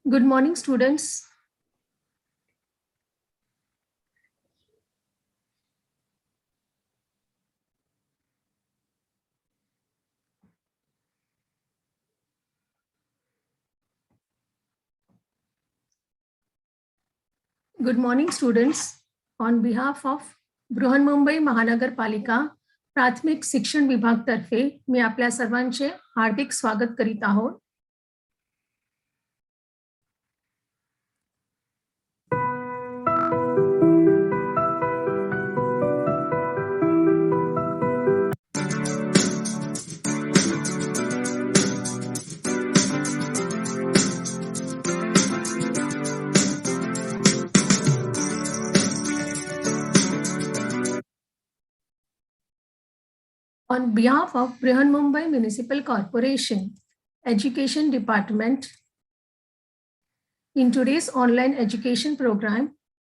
Good morning, students. Good morning, students. On behalf of Brihanmumbai महानगरपालिका प्राथमिक शिक्षण विभाग तर्फे मी आपल्या सर्वांचे हार्दिक स्वागत करीत आहोत. On behalf of Mumbai Municipal Corporation Education Department, in today's online education program,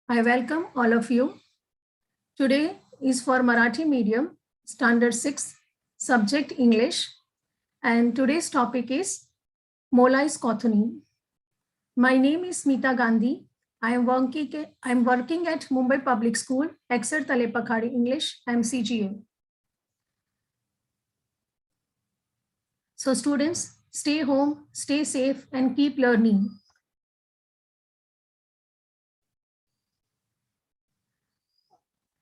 I welcome all of you. Today is for Marathi medium, standard 6, subject English, and today's topic is Molai's Kathoni. My name is Smita Gandhi. I am working at Mumbai Public School, घसरत English, MCGA. So students, stay home, stay safe, and keep learning.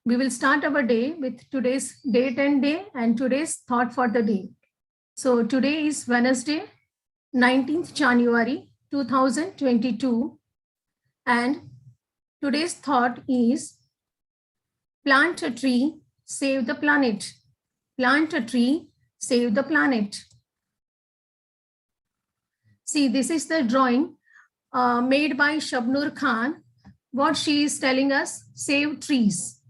We will start our day with today's date and day and today's thought for the day. So today is Wednesday, 19th January 2022. And today's thought is plant a tree, save the planet. Plant a tree, save the planet. See, this is the drawing made by Shabnur Khan. What she is telling us, save trees.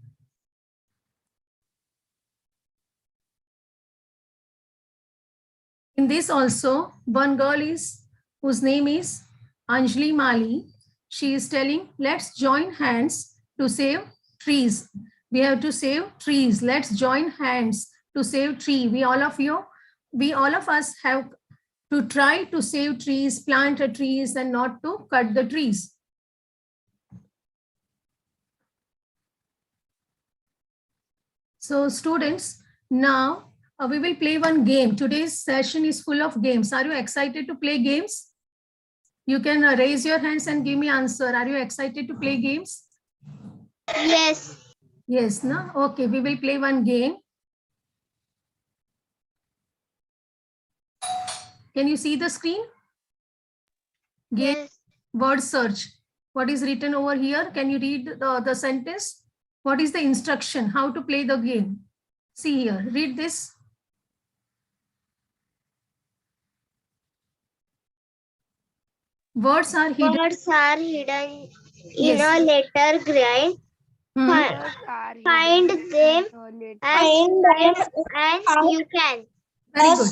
In this also, one girl is, whose name is Anjali Mali. She is telling, let's join hands to save trees. We have to save trees. Let's join hands to save tree. We all of us have to try to save trees, plant trees, and not to cut the trees. So students, now we will play one game. Today's session is full of games. Are you excited to play games? You can raise your hands and give me answer. Are you excited to play games? Yes. Yes, no? Okay, we will play one game. Can you see the screen? Game. Yes. Word search. What is written over here? Can you read the sentence? What is the instruction? How to play the game? See here, read this. Words are hidden. Words are hidden Yes. in a letter grid. Find them as you can. Very good.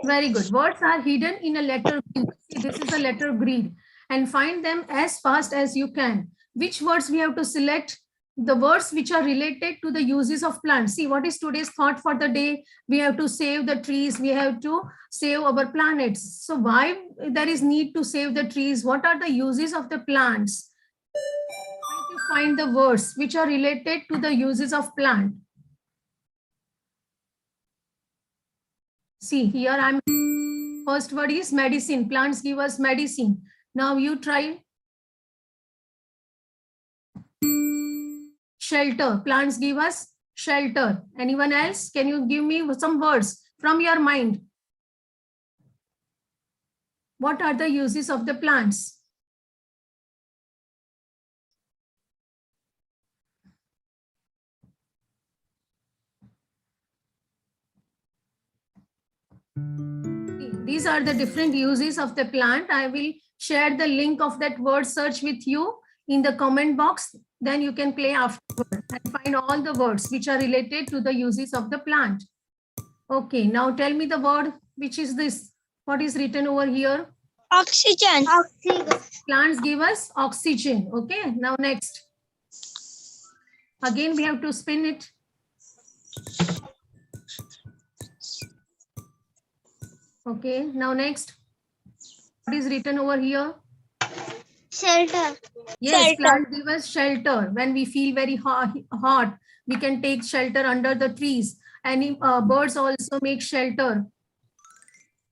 Very good. Words are hidden in a letter grid. See, this is a letter grid. And find them as fast as you can. Which words we have to select? The words which are related to the uses of plants. See, what is today's thought for the day? We have to save the trees. We have to save our planets. So why there is need to save the trees? What are the uses of the plants? Try to find the words which are related to the uses of plant. See, here I'm. First word is medicine. Plants give us medicine. Now you try. Shelter. Plants give us shelter. Anyone else? Can you give me some words from your mind? What are the uses of the plants? These are the different uses of the plant. I will share the link of that word search with you in the comment box. Then you can play afterward and find all the words which are related to the uses of the plant. Okay, now tell me the word, which is this? What is written over here? Oxygen. Oxygen. Plants give us oxygen. Okay, now next. Again, we have to spin it. Okay, now next. What is written over here? Shelter. Yes, Shelter. plant give us shelter. When we feel very hot, we can take shelter under the trees. And birds also make shelter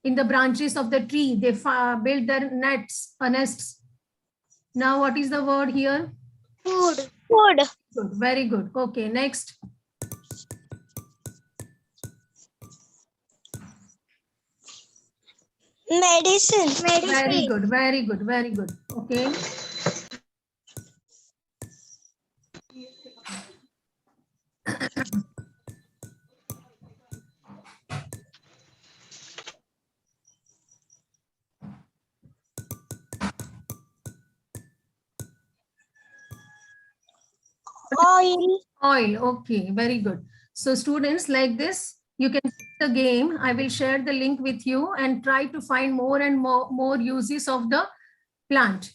in the branches of the tree. They build their nests. Now, what is the word here? Food. Food. Good, very good. Okay, next. Medicine. Very good, very good, very good. Okay. Oil. Oil. Okay, very good. So students, like this, you can play the game. I will share the link with you and try to find more and more uses of the plant.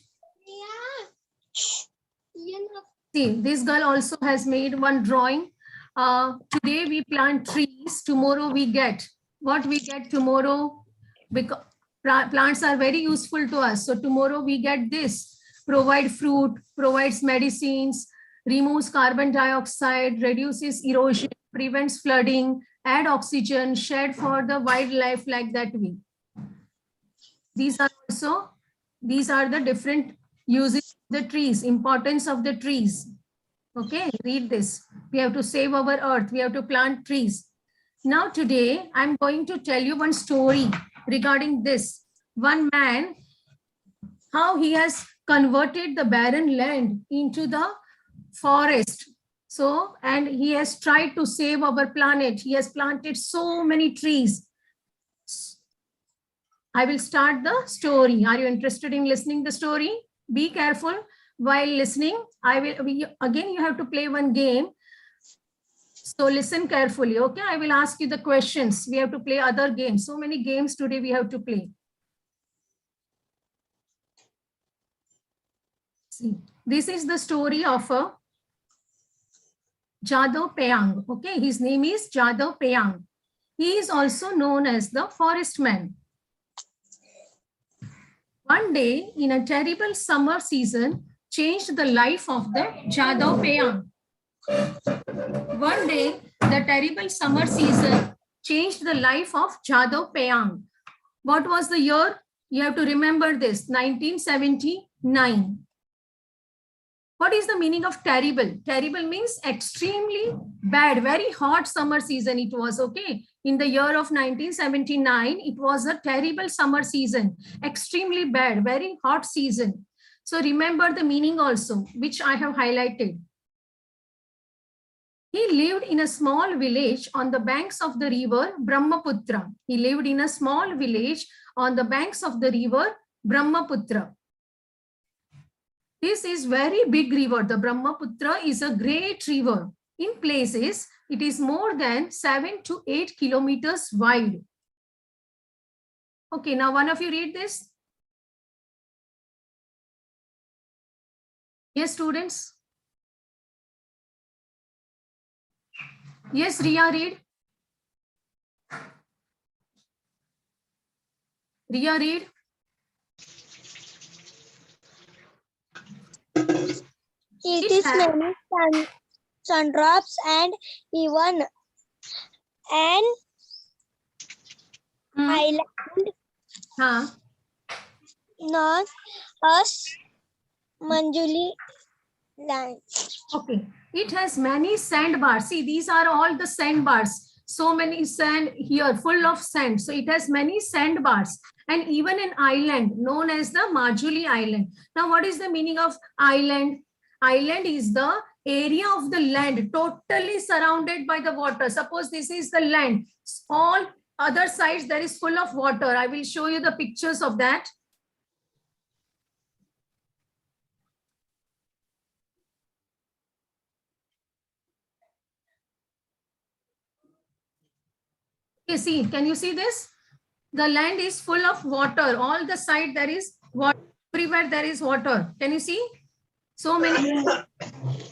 See, this girl also has made one drawing. Today we plant trees. Tomorrow we get what we get tomorrow, because plants are very useful to us. So tomorrow we get this: provide fruit, provides medicines, removes carbon dioxide, reduces erosion, prevents flooding, add oxygen, shed for the wildlife, like that way. These are the different uses of the trees, importance of the trees. Okay, read this. We have to save our earth. We have to plant trees. Now today, I'm going to tell you one story regarding this. One man, how he has converted the barren land into the forest. So, and he has tried to save our planet. He has planted so many trees. I will start the story. Are you interested in listening the story? Be careful while listening. Again, you have to play one game. So listen carefully, okay? I will ask you the questions. We have to play other games. So many games today we have to play. See, this is the story of a Jadhav Payang. Okay, his name is Jadhav Payang. He is also known as the forest man. One day in a terrible summer season changed the life of the Jadhav Payang. One day, the terrible summer season changed the life of Jadhav Payang. What was the year? You have to remember this, 1979. What is the meaning of terrible? Terrible means extremely bad, very hot summer season it was, okay? In the year of 1979, it was a terrible summer season, extremely bad, very hot season. So remember the meaning also, which I have highlighted. He lived in a small village on the banks of the river Brahmaputra. He lived in a small village on the banks of the river Brahmaputra. This is very big river. The Brahmaputra is a great river. In places, it is more than 7 to 8 kilometers wide. Okay, now one of you read this. Yes, students. Yes, Ria, read. Ria, read. It is many sun drops and even an island known as Manjuli land. Okay, it has many sandbars. See, these are all the sandbars. So many sand here, full of sand. So it has many sandbars and even an island known as the Majuli Island. Now, what is the meaning of island? Island is the area of the land totally surrounded by the water. Suppose this is the land. All other sides there is full of water. I will show you the pictures of that. Okay, see, can you see this? The land is full of water. All the side there is water. Everywhere there is water. Can you see? So many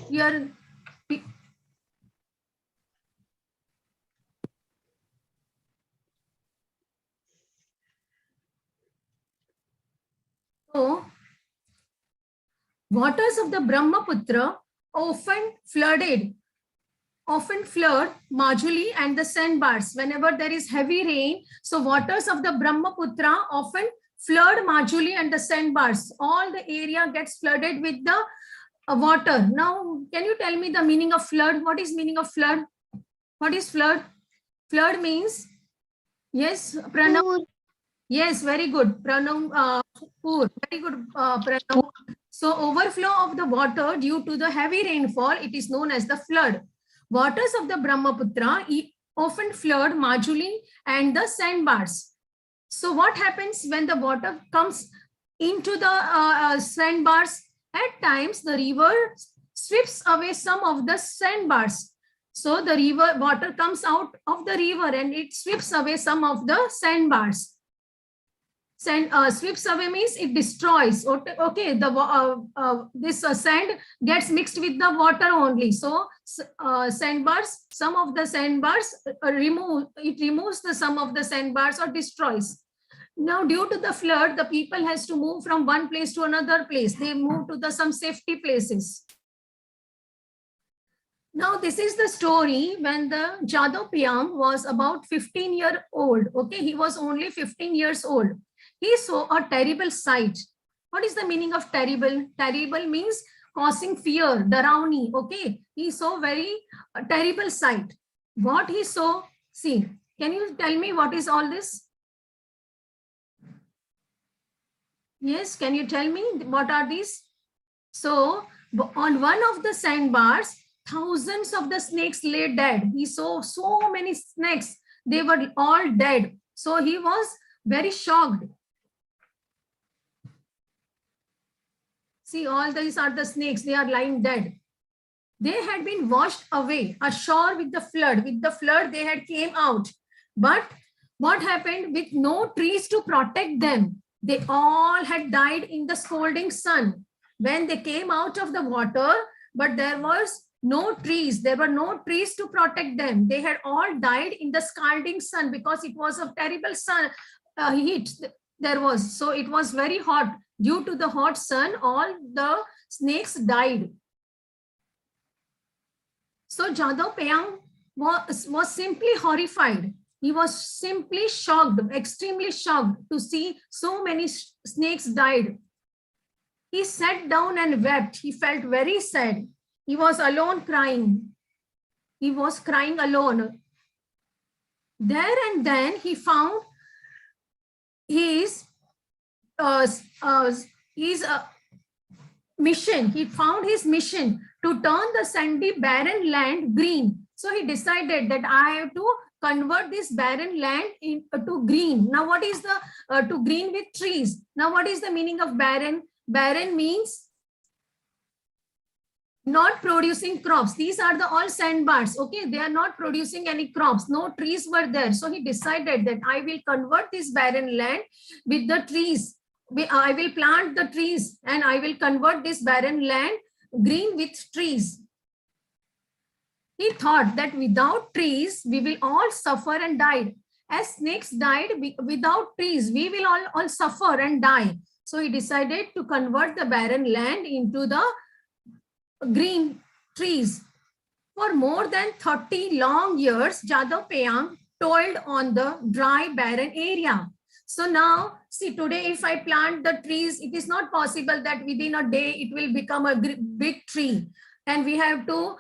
here. So Waters of the Brahmaputra often flood Majuli and the sandbars. Whenever there is heavy rain, so waters of the Brahmaputra often flood Majuli and the sandbars. All the area gets flooded with the water. Now, can you tell me the meaning of flood? What is meaning of flood? What is flood? Flood means, yes, Pranav. Yes, very good. Pranav, very good, Pranav. So overflow of the water due to the heavy rainfall, it is known as the flood. Waters of the Brahmaputra often flood Majuli and the sandbars. So what happens when the water comes into the sandbars? At times, the river sweeps away some of the sandbars. So the river water comes out of the river and it sweeps away some of the sandbars. Sweeps away means it destroys. Okay, the this sand gets mixed with the water only. So sandbars, some of the sandbars removes the some of the sandbars or destroys. Now, due to the flood, the people has to move from one place to another place. They move to the some safety places. Now, this is the story when the Jadhav Piyam was about 15-year-old. Okay, he was only 15 years old. He saw a terrible sight. What is the meaning of terrible? Terrible means causing fear, Darauni. Okay, he saw very terrible sight. What he saw? See, can you tell me what is all this? Yes, can you tell me what are these? So on one of the sandbars, thousands of the snakes lay dead. He saw so many snakes. They were all dead. So he was very shocked. See, all these are the snakes. They are lying dead. They had been washed away ashore with the flood. With the flood, they had came out. But what happened? With no trees to protect them, they all had died in the scalding sun. When they came out of the water, but there was no trees. There were no trees to protect them. They had all died in the scalding sun because it was a terrible sun heat there was. So it was very hot. Due to the hot sun, all the snakes died. So Jadhav Piyam was simply horrified. He was simply shocked, extremely shocked to see so many snakes died. He sat down and wept. He felt very sad. He was alone crying. He was crying alone. There and then he found his mission. He found his mission to turn the sandy barren land green. So he decided that I have to convert this barren land into green. Now what is the to green with trees? Now what is the meaning of barren? Barren means not producing crops. These are the all sandbars. Okay, they are not producing any crops. No trees were there. So he decided that I will convert this barren land with the trees. I will plant the trees and I will convert this barren land green with trees. He thought that without trees, we will all suffer and die. As snakes died, without trees, we will all suffer and die. So he decided to convert the barren land into the green trees. For more than 30 long years, Jadhav Piyam toiled on the dry, barren area. So now, see, today if I plant the trees, it is not possible that within a day it will become a big tree. And we have to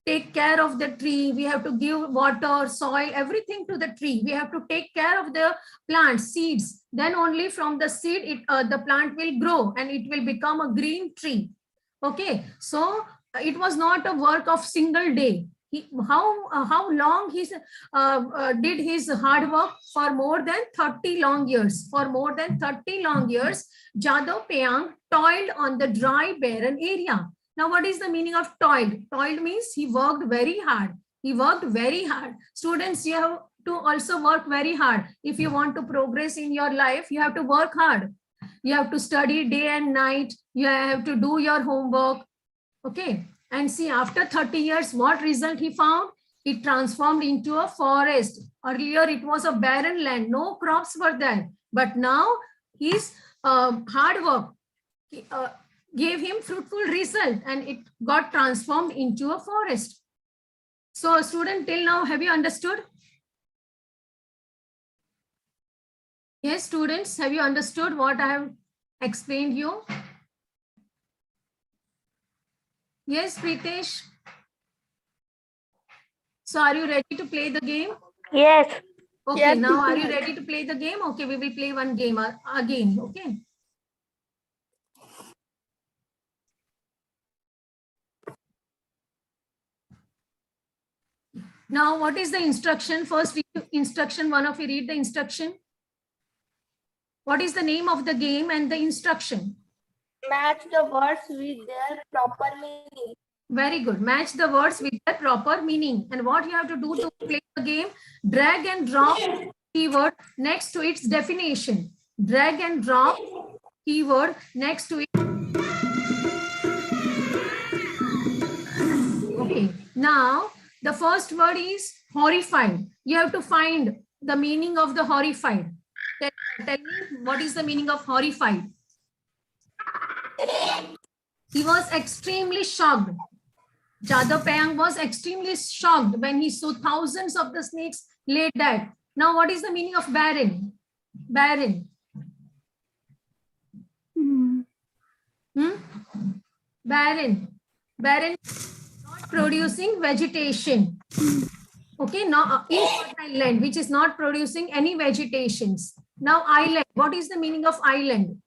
take care of the tree. We have to give water, soil, everything to the tree. We have to take care of the plant, seeds. Then only from the seed, the plant will grow and it will become a green tree. Okay, so it was not a work of single day. How long he did his hard work? For more than 30 long years. For more than 30 long years, Jadhav Piyam toiled on the dry, barren area. Now, what is the meaning of toiled? Toiled means he worked very hard. He worked very hard. Students, you have to also work very hard. If you want to progress in your life, you have to work hard. You have to study day and night. You have to do your homework. Okay. And see, after 30 years, what result he found? It transformed into a forest. Earlier, it was a barren land. No crops were there. But now, his hard work, gave him fruitful result and it got transformed into a forest. So student, till now, have you understood? Yes, students, have you understood what I have explained you? Yes, Pritesh. So are you ready to play the game? Yes. Okay, Yes, now are teacher. you ready to play the game? Okay, we will play one game again, okay? Now, what is the instruction? First, read instruction. One of you read the instruction. What is the name of the game and the instruction? Match the words with their proper meaning. Very good. Match the words with their proper meaning. And what you have to do to play the game, drag and drop keyword next to its definition. Drag and drop keyword next to it. Okay. Now, the first word is horrified. You have to find the meaning of the horrified. Tell me, what is the meaning of horrified? He was extremely shocked. Jadhav Payang was extremely shocked when he saw thousands of the snakes laid dead. Now, what is the meaning of barren? Barren. Barren. Barren, not producing vegetation. Okay, now infertile land, which is not producing any vegetations. Now, island. What is the meaning of island?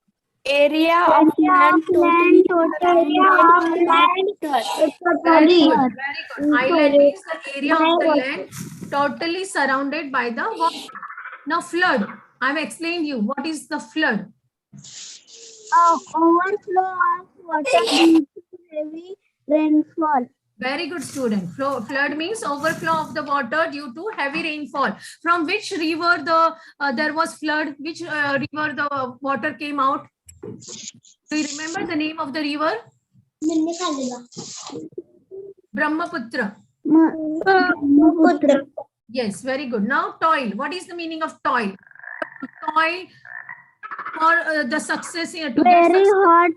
Area of land totally Very good. Island means the area of the land totally surrounded by the water. Now, flood. I've explained you. What is the flood? Overflow of water due to heavy rainfall. Very good, student. Flood means overflow of the water due to heavy rainfall. From which river there was flood? Which river the water came out? Do you remember the name of the river? Brahmaputra. Yes, very good. Now, toil. What is the meaning of toil? Toil for the success. Very hot.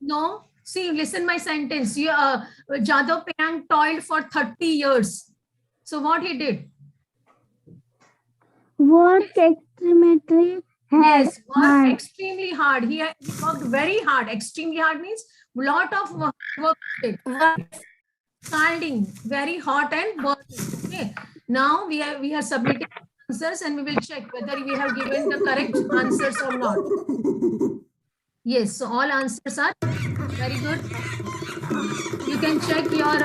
No. See, listen my sentence. Jadhav Payang toiled for 30 years. So what he did? Worked extremely hard. Yes, worked extremely hard. He worked very hard. Extremely hard means a lot of work. Scalding, very hot and burning. Okay. Now we are submitting answers and we will check whether we have given the correct answers or not. Yes, so all answers are very good. You can check your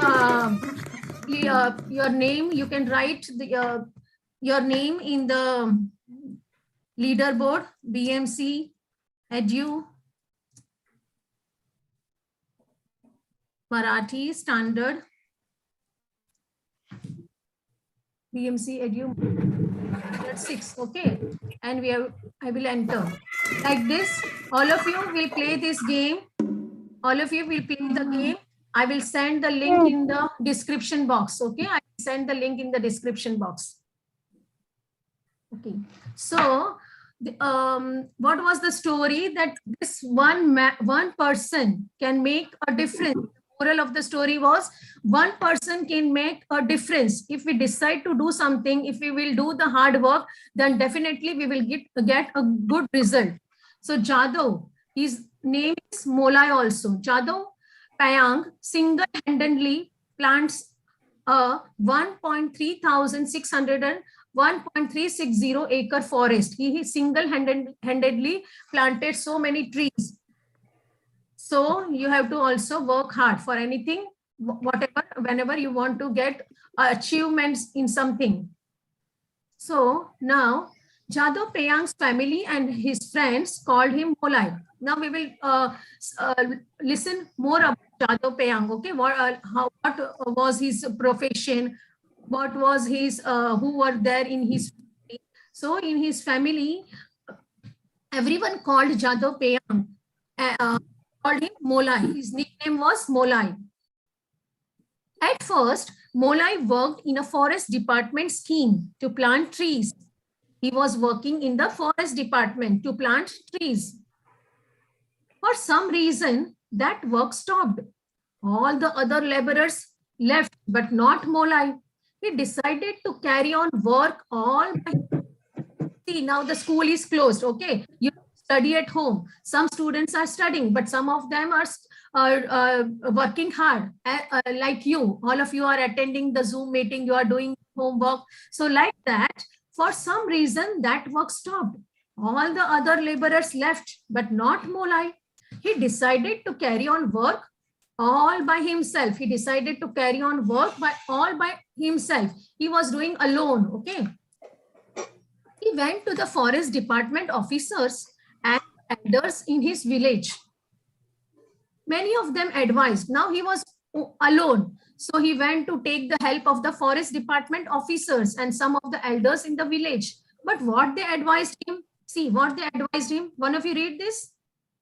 name. You can write your name in the leaderboard, bmc.edu.mar Marathi standard. bmc.edu.mar. That's 6. Okay, and I will enter like this. All of you will play this game. All of you will play the game. I will send the link in the description box. Okay, I will send the link in the description box. Okay, so what was the story that this one person can make a difference? The moral of the story was one person can make a difference. If we decide to do something, if we will do the hard work, then definitely we will get a good result. So Jadhav, his name is Molai also. Jadhav Payang single-handedly plants a 1.3660 acre forest. He single-handedly planted so many trees. So you have to also work hard for anything, whatever, whenever you want to get achievements in something. So now Jadhav Payang's family and his friends called him Molai. Now we will listen more about Jadhav Payang. Okay, what was his profession? What was his who were there in his family? So in his family, everyone called Jadhav Payang. Called him Molai. His nickname was Molai. At first, Molai worked in a forest department scheme to plant trees. He was working in the forest department to plant trees. For some reason, that work stopped. All the other laborers left, but not Molai. He decided to carry on work all by. See, now the school is closed. Okay, you study at home. Some students are studying, but some of them are working hard. Like you, all of you are attending the Zoom meeting. You are doing homework. So like that, for some reason, that work stopped. All the other laborers left, but not Molai. He decided to carry on work all by himself. He decided to carry on work all by himself. He was doing alone. Okay. He went to the forest department officers and elders in his village. Many of them advised. Now he was alone. So he went to take the help of the forest department officers and some of the elders in the village. But what they advised him, see what they advised him. One of you read this.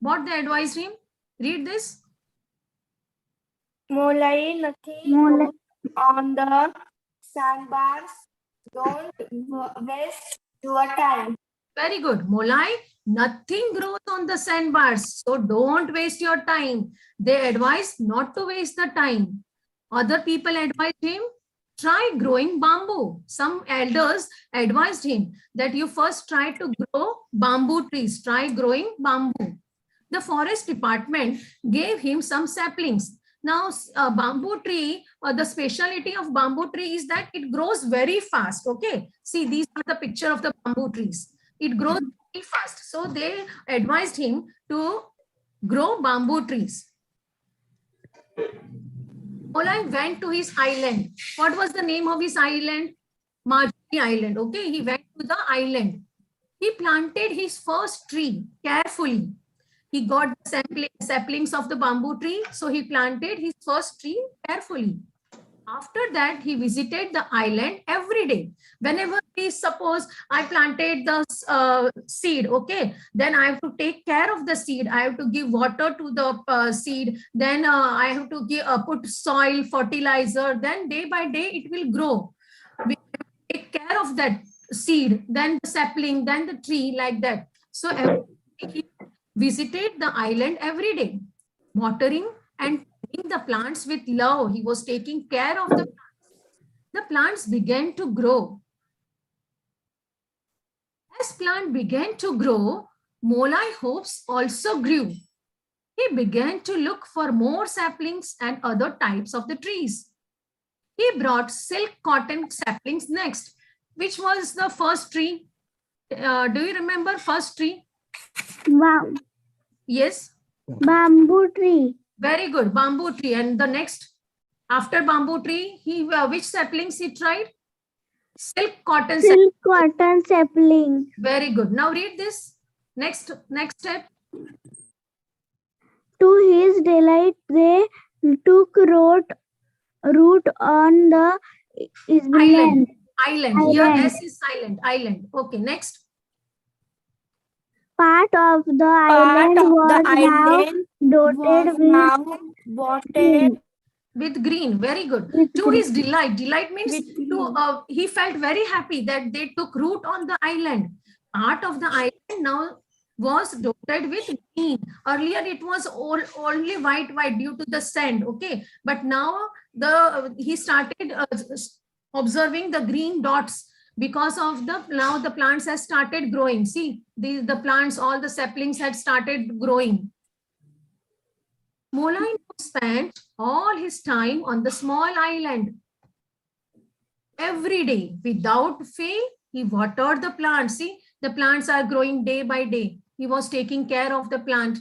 What they advised him. Read this. Molai, nothing on the sandbars. Don't waste your time. Very good. Molai, nothing grows on the sandbars. So don't waste your time. They advise not to waste the time. Other people advised him, try growing bamboo. Some elders advised him that you first try to grow bamboo trees. Try growing bamboo. The forest department gave him some saplings. Now, bamboo tree, the speciality of bamboo tree is that it grows very fast. Okay. See, these are the picture of the bamboo trees. It grows very fast. So they advised him to grow bamboo trees. Molai went to his island. What was the name of his island? Marjorie Island. Okay. He went to the island. He planted his first tree carefully. He got the saplings of the bamboo tree. So he planted his first tree carefully. After that, he visited the island every day. Whenever he, suppose I planted the seed, okay, then I have to take care of the seed. I have to give water to the seed. Then I have to give, put soil, fertilizer. Then day by day, it will grow. We take care of that seed, then the sapling, then the tree, like that. So every day he visited the island every day, watering and the plants with love. He was taking care of the plants. The plants began to grow. As plant began to grow, Molai hopes also grew. He began to look for more saplings and other types of the trees. He brought silk cotton saplings next. Which was the first tree? Do you remember first tree? Wow. Yes. Bamboo tree. Very good. Bamboo tree. And the next, after bamboo tree, he which saplings he tried? Silk cotton. Silk cotton sapling. Very good. Now read this. Next step. To his delight, they took root on the island. Here S is silent. Island. Okay. Next. Part of the island was dotted with green. Very good. To his delight. Delight means he felt very happy that they took root on the island. Part of the island now was dotted with green. Earlier it was only white due to the sand. Okay, but now he started observing the green dots. Because of now the plants have started growing. See, the plants, all the saplings had started growing. Molai spent all his time on the small island. Every day, without fail, he watered the plants. See, the plants are growing day by day. He was taking care of the plant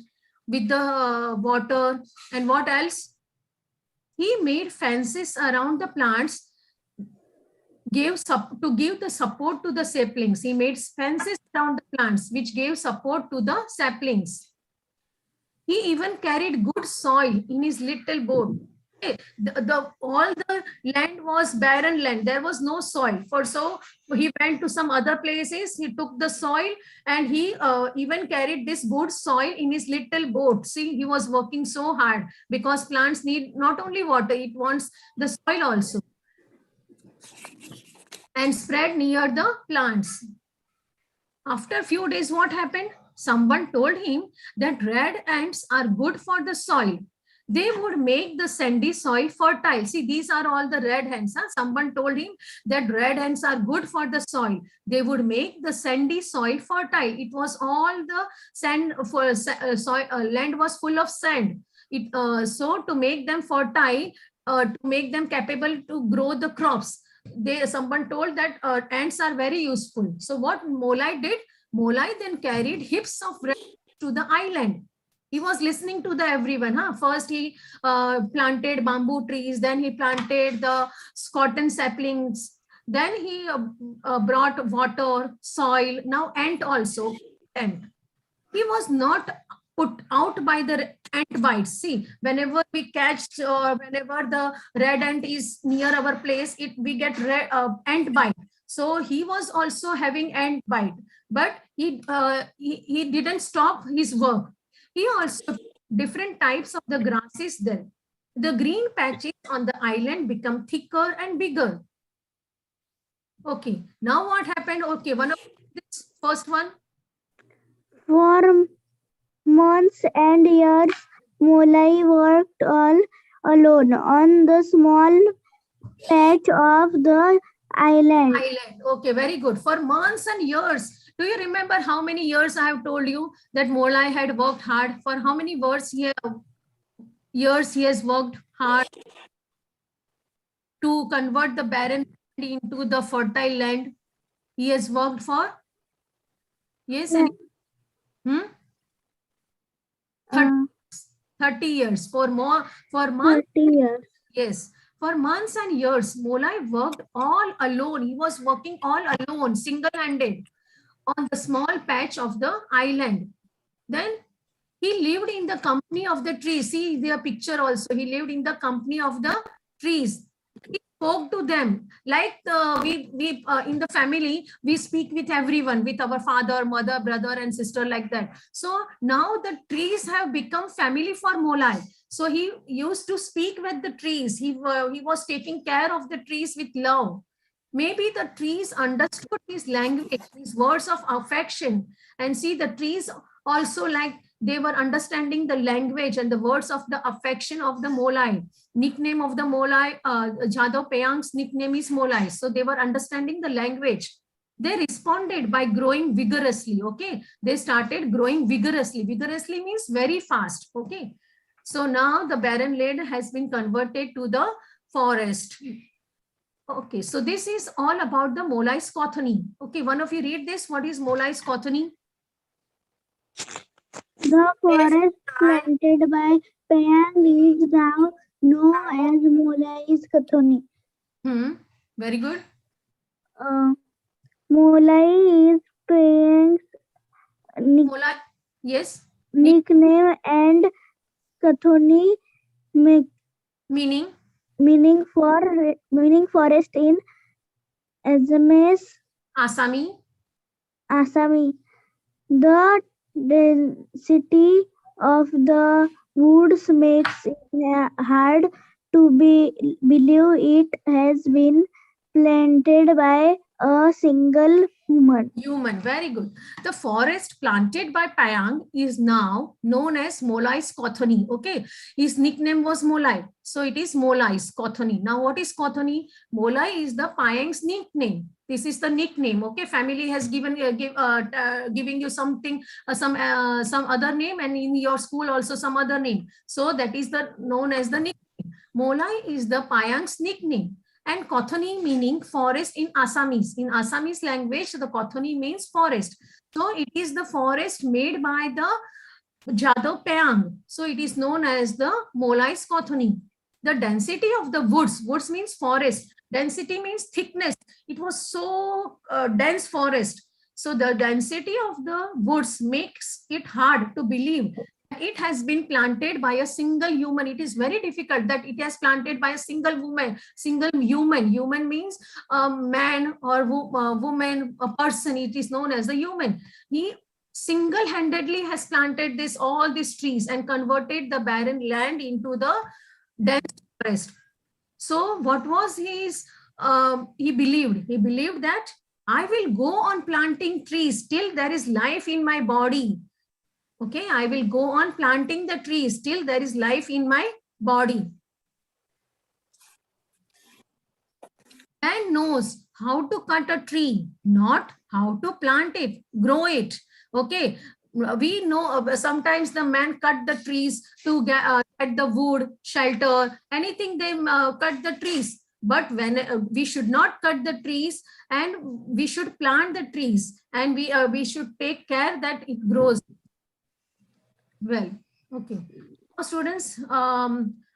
with the water. And what else? He made fences around the plants to give the support to the saplings. He made fences around the plants which gave support to the saplings. He even carried good soil in his little boat. Okay. All the land was barren land. There was no soil. So he went to some other places. He took the soil and he even carried this good soil in his little boat. See, he was working so hard because plants need not only water, it wants the soil also. And spread near the plants. After a few days, what happened? someone told him that red ants are good for the soil. They would make the sandy soil fertile. See, these are all the red ants. Huh? Someone told him that red ants are good for the soil. They would make the sandy soil fertile. It was all the sand for soil, land was full of sand. So to make them fertile, to make them capable to grow the crops, someone told that ants are very useful. So what Molai did? Molai then carried heaps of red to the island. He was listening to the everyone. First he planted bamboo trees, then he planted the cotton saplings, then he brought water, soil, now ant also. Ant. He was not put out by the ant bites. See, whenever we catch or whenever the red ant is near our place, we get ant bite. So he was also having ant bite, but he didn't stop his work. He also different types of the grasses there. The green patches on the island become thicker and bigger. Okay, now what happened? Okay, one of this first one. For months and years, Molai worked all alone on the small patch of the island. Okay, very good. For months and years. Do you remember how many years I have told you that Molai had worked hard? For how many years he has worked hard to convert the barren land into the fertile land? He has worked for? Yes. 30 years. For months. 30 years. Yes. For months and years, Molai worked all alone. He was working all alone, single-handed, on the small patch of the island. Then he lived in the company of the trees. See their picture also. He lived in the company of the trees. He spoke to them like we in the family, we speak with everyone, with our father, mother, brother and sister, like that. So now the trees have become family for Molai. So he used to speak with the trees. He was taking care of the trees with love. Maybe the trees understood his language, his words of affection. And see, the trees also, like, they were understanding the language and the words of the affection of the Molai. Nickname of the Molai, Jadhav Payang's nickname is Molai. So they were understanding the language. They responded by growing vigorously. Okay, they started growing vigorously. Vigorously means very fast. Okay, so now the barren land has been converted to the forest. Okay, so this is all about the Molai's Kathoni. Okay, one of you read this. What is Molai's Kathoni? The forest planted by Payang is now known as Molai's Kathoni. Very good. Molai is Payang's yes. nickname, and Kathoni meaning forest in Assami. The density of the woods makes it hard to believe it has been planted by a single human. Very good. The forest planted by Payang is now known as Molai's Kathoni. Okay, his nickname was Molai, so it is Molai's Kathoni. Now, what is Kathoni? Molai is the Payang's nickname. This is the nickname. Okay, family has giving you something, some other name, and in your school also some other name. So that is known as the nickname. Molai is the Payang's nickname. And Kathoni meaning forest in Assamese. In Assamese language, the Kathoni means forest. So it is the forest made by the Jadhav Payang. So it is known as the Molai's Kathoni. The density of the woods means forest. Density means thickness. It was so dense forest. So the density of the woods makes it hard to believe it has been planted by a single human. It is very difficult that it has planted by a single human. Human means a man or woman, a person. It is known as the human. He single-handedly has planted all these trees and converted the barren land into the dense forest. So what was his, he believed that I will go on planting trees till there is life in my body. Okay, I will go on planting the trees till there is life in my body. Man knows how to cut a tree, not how to plant it, grow it. Okay, we know sometimes the man cut the trees to get the wood, shelter, anything they cut the trees. But when we should not cut the trees, and we should plant the trees, and we should take care that it grows well. Okay, now students,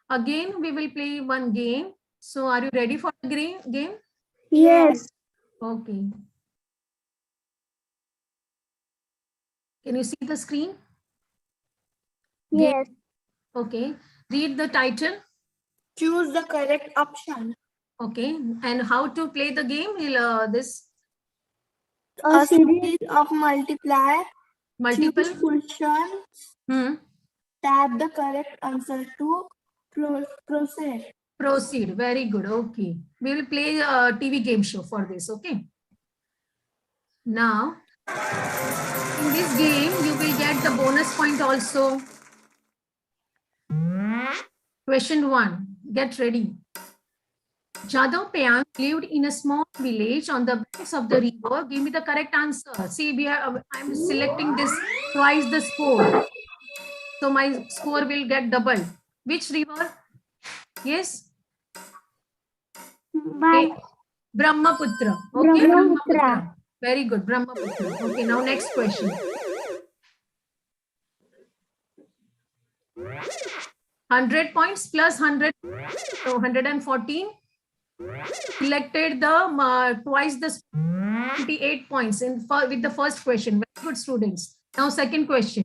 again we will play one game. So are you ready for the game? Yes. Okay. Can you see the screen? Yes. Okay. Read the title. Choose the correct option. Okay. And how to play the game? This A series of multiple multiple. Tap the correct answer to proceed. Proceed. Very good. Okay. We will play a TV game show for this. Okay. Now, in this game, you will get the bonus point also. Question 1. Get ready. Jadhav Payang lived in a small village on the banks of the river. Give me the correct answer. See, I'm selecting this twice the score. So my score will get doubled. Which river? Yes? Brahmaputra. Okay, Brahmaputra. Very good, Brahmaputra. Okay, now next question. 100 points plus 100, so 114. Selected the twice the 28 points with the first question. Very good, students. Now second question.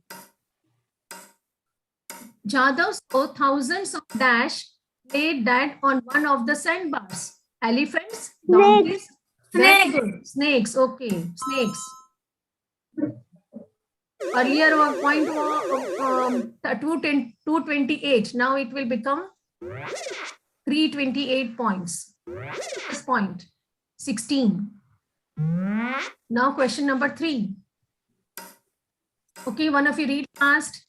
Jadhav saw thousands of dash laid that on one of the sandbars. Elephants, donkeys, very good. Snakes, okay, snakes. Earlier point was 228. Now it will become 328 points. This point 16. Now question number 3. Okay, one of you read fast.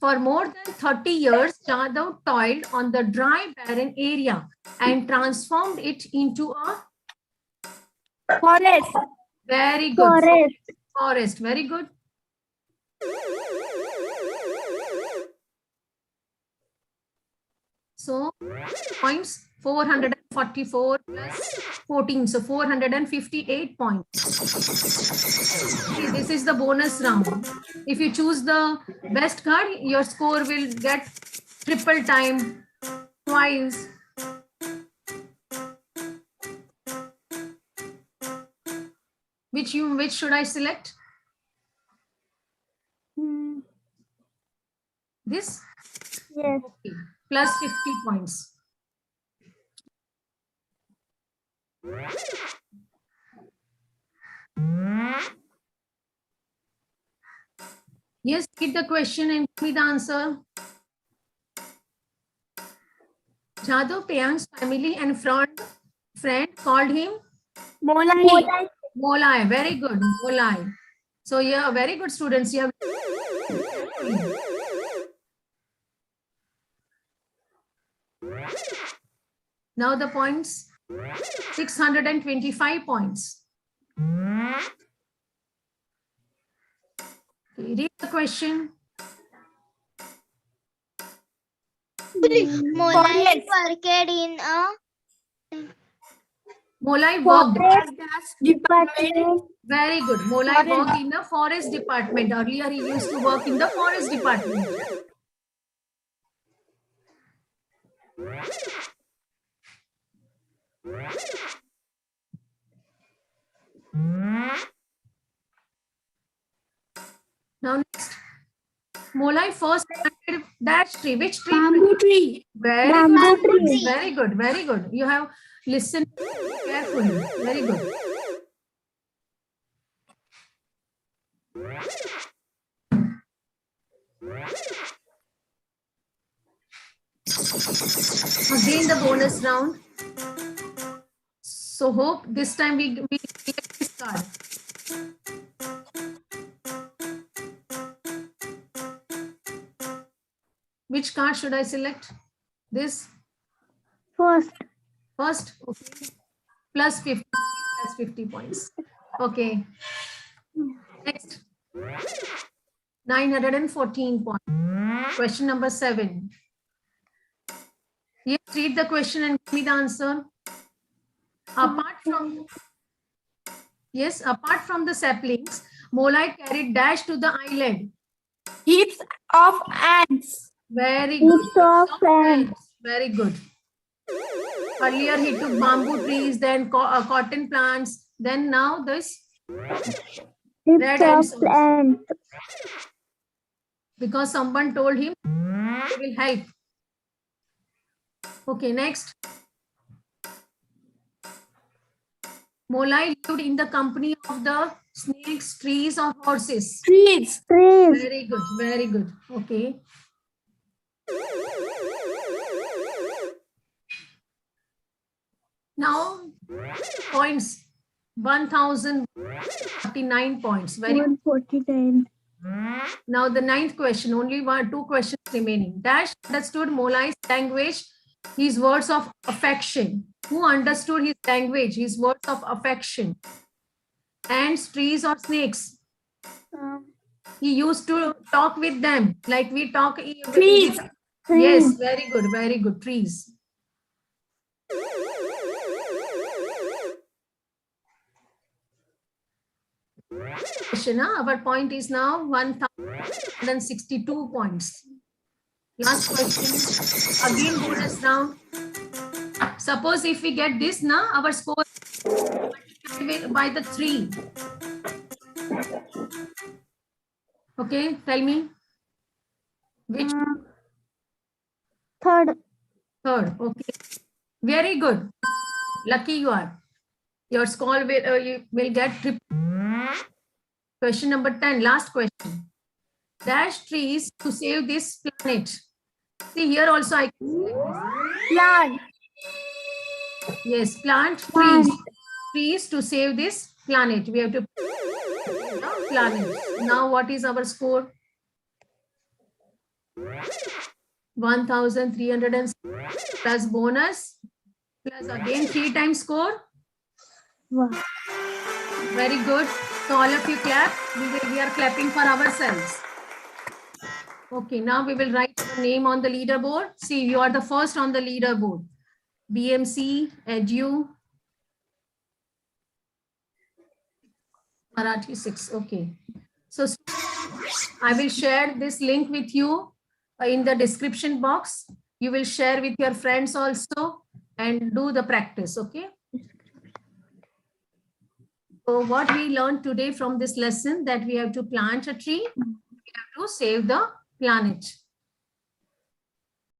For more than 30 years, Jadhav toiled on the dry, barren area and transformed it into a forest. Very good. Forest. Very good. So, points 444 plus 14. So, 458 points. Okay, this is the bonus round. If you choose the best card, your score will get triple time, twice. Which should I select? This? Yes. Okay. Plus 50 points. Yes, read the question and give me the answer. Jadhav Payang's family and friend called him Molai. Molai. Very good. Molai. So yeah, very good students. You have now the points 625 points. Okay, read the question. Molai worked in a Molai worked. department. Very good. Molai worked in the forest department. Earlier, he used to work in the forest department. Now next, Molai first planted dash tree. Which tree? Bamboo tree. Very Bamboo good. tree. Very good. Very good. You have listened carefully. Very good. Again the bonus round. So hope this time we get this card. Which card should I select? This? First. First, okay. Plus 50 points. Okay. Next. 914 points. Question number 7. Yes, read the question and give me the answer. Apart from the saplings, Molai carried dash to the island. Heaps of ants. Very good. Heaps of ants. Very good. Earlier he took bamboo trees, then cotton plants, then now this red ants. Heaps of ants. Because someone told him they will help. Okay, next. Molai lived in the company of the snakes, trees, or horses. Trees. Trees. Very good, very good. Okay. Now, points. 1049 points. Very 149. Now the 9th question, only 2 questions remaining. Dash understood Molai's language, his words of affection. Who understood his language, his words of affection? Ants, trees, or snakes? He used to talk with them like we talk. Trees. Yes, very good, very good. Trees. Question, our point is now 1062 points. Last question, again bonus round. Suppose if we get this now, our score by the 3. Okay, tell me. Which? Third. Third, okay. Very good. Lucky you are. Your score will, you will get question number 10, last question. Dash trees to save this planet. See here also I can Plant. yes, plant trees. Trees to save this planet. We have to planet. Now what is our score? 1300 plus bonus plus again 3 times score. Wow. Very good. So all of you clap. We are clapping for ourselves. Okay, now we will write your name on the leaderboard. See, you are the first on the leaderboard. bmc.edu.mar. Marathi 6. Okay. So I will share this link with you in the description box. You will share with your friends also and do the practice. Okay. So what we learned today from this lesson, that we have to plant a tree, we have to save the planet.